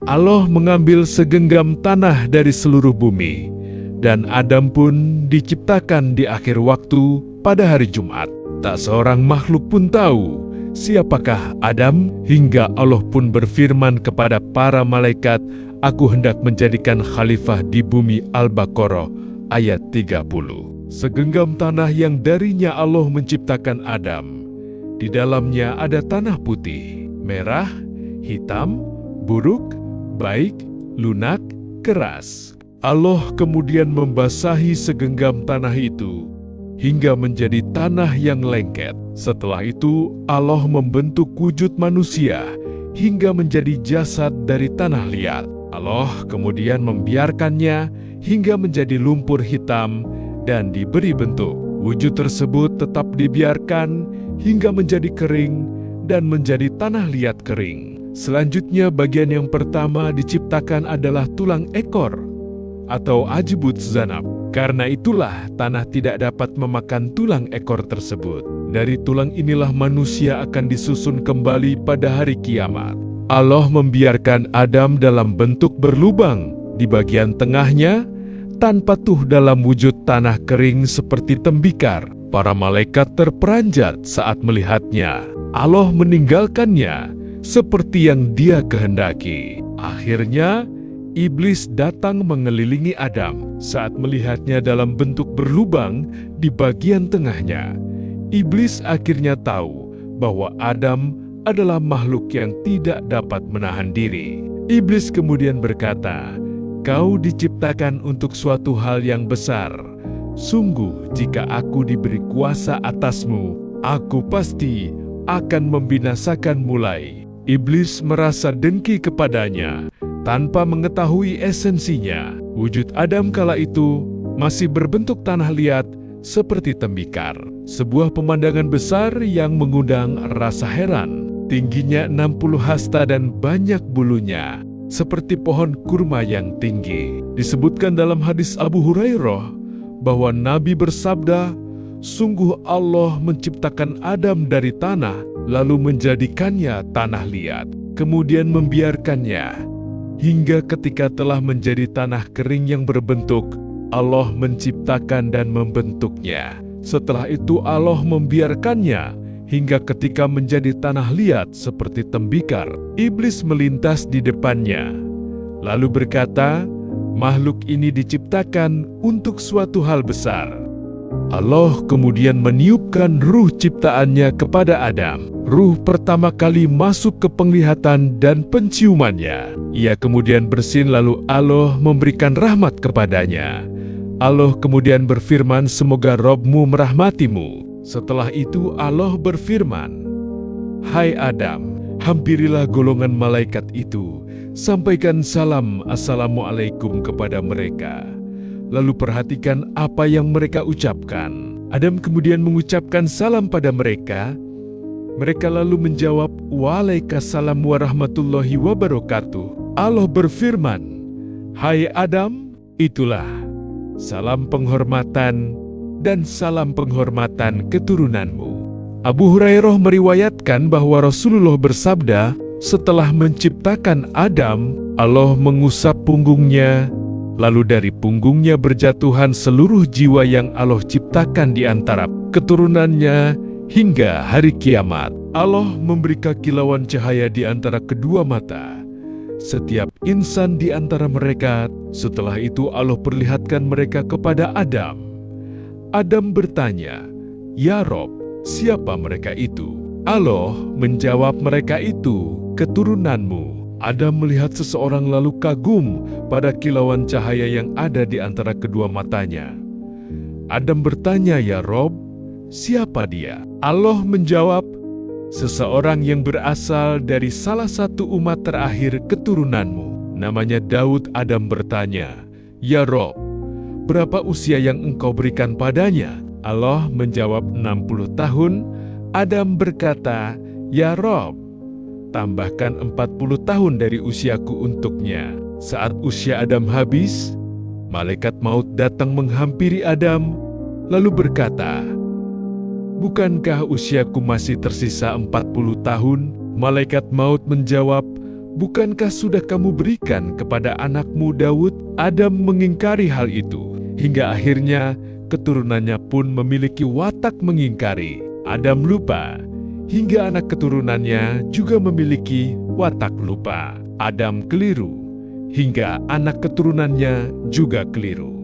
Allah mengambil segenggam tanah dari seluruh bumi, dan Adam pun diciptakan di akhir waktu pada hari Jumat. Tak seorang makhluk pun tahu siapakah Adam, hingga Allah pun berfirman kepada para malaikat, "Aku hendak menjadikan khalifah di bumi." Al-Baqarah ayat 30. Segenggam tanah yang darinya Allah menciptakan Adam. Di dalamnya ada tanah putih, merah, hitam, buruk, baik, lunak, keras. Allah kemudian membasahi segenggam tanah itu hingga menjadi tanah yang lengket. Setelah itu Allah membentuk wujud manusia hingga menjadi jasad dari tanah liat. Allah kemudian membiarkannya hingga menjadi lumpur hitam dan diberi bentuk. Wujud tersebut tetap dibiarkan hingga menjadi kering dan menjadi tanah liat kering. Selanjutnya bagian yang pertama diciptakan adalah tulang ekor atau ajbut zanab. Karena itulah tanah tidak dapat memakan tulang ekor tersebut. Dari tulang inilah manusia akan disusun kembali pada hari kiamat. Allah membiarkan Adam dalam bentuk berlubang di bagian tengahnya, tanpa tuh dalam wujud tanah kering seperti tembikar. Para malaikat terperanjat saat melihatnya. Allah meninggalkannya seperti yang Dia kehendaki. Akhirnya, iblis datang mengelilingi Adam saat melihatnya dalam bentuk berlubang di bagian tengahnya. Iblis akhirnya tahu bahwa Adam adalah makhluk yang tidak dapat menahan diri. Iblis kemudian berkata, "Kau diciptakan untuk suatu hal yang besar. Sungguh, jika aku diberi kuasa atasmu, aku pasti akan membinasakan mulai." Iblis merasa dengki kepadanya tanpa mengetahui esensinya. Wujud Adam kala itu masih berbentuk tanah liat seperti tembikar. Sebuah pemandangan besar yang mengundang rasa heran. Tingginya 60 hasta dan banyak bulunya, seperti pohon kurma yang tinggi. Disebutkan dalam hadis Abu Hurairah bahwa Nabi bersabda, "Sungguh Allah menciptakan Adam dari tanah, lalu menjadikannya tanah liat, kemudian membiarkannya. Hingga ketika telah menjadi tanah kering yang berbentuk, Allah menciptakan dan membentuknya. Setelah itu Allah membiarkannya, hingga ketika menjadi tanah liat seperti tembikar." Iblis melintas di depannya, lalu berkata, "Makhluk ini diciptakan untuk suatu hal besar." Allah kemudian meniupkan ruh ciptaannya kepada Adam. Ruh pertama kali masuk ke penglihatan dan penciumannya. Ia kemudian bersin, lalu Allah memberikan rahmat kepadanya. Allah kemudian berfirman, "Semoga Rabb-Mu merahmatimu." Setelah itu Allah berfirman, "Hai Adam, hampirilah golongan malaikat itu, sampaikan salam assalamualaikum kepada mereka. Lalu perhatikan apa yang mereka ucapkan." Adam kemudian mengucapkan salam pada mereka. Mereka lalu menjawab, "Waalaikumsalam warahmatullahi wabarakatuh." Allah berfirman, "Hai Adam, itulah salam penghormatan dan salam penghormatan keturunanmu." Abu Hurairah meriwayatkan bahwa Rasulullah bersabda, setelah menciptakan Adam, Allah mengusap punggungnya, lalu dari punggungnya berjatuhan seluruh jiwa yang Allah ciptakan di antara keturunannya hingga hari kiamat. Allah memberi kilauan cahaya di antara kedua mata setiap insan di antara mereka. Setelah itu Allah perlihatkan mereka kepada Adam. Adam bertanya, "Ya Rob, siapa mereka itu?" Allah menjawab, "Mereka itu keturunanmu." Adam melihat seseorang lalu kagum pada kilauan cahaya yang ada di antara kedua matanya. Adam bertanya, "Ya Rob, siapa dia?" Allah menjawab, "Seseorang yang berasal dari salah satu umat terakhir keturunanmu. Namanya Daud." Adam bertanya, "Ya Rob, berapa usia yang engkau berikan padanya?" Allah menjawab, 60 tahun. Adam berkata, "Ya Rob, tambahkan 40 tahun dari usiaku untuknya." Saat usia Adam habis, malaikat maut datang menghampiri Adam, lalu berkata, "Bukankah usiaku masih tersisa 40 tahun?" Malaikat maut menjawab, bukankah sudah kamu berikan kepada anakmu Daud?" Adam mengingkari hal itu, hingga akhirnya keturunannya pun memiliki watak mengingkari. Adam lupa, hingga anak keturunannya juga memiliki watak lupa. Adam keliru, hingga anak keturunannya juga keliru.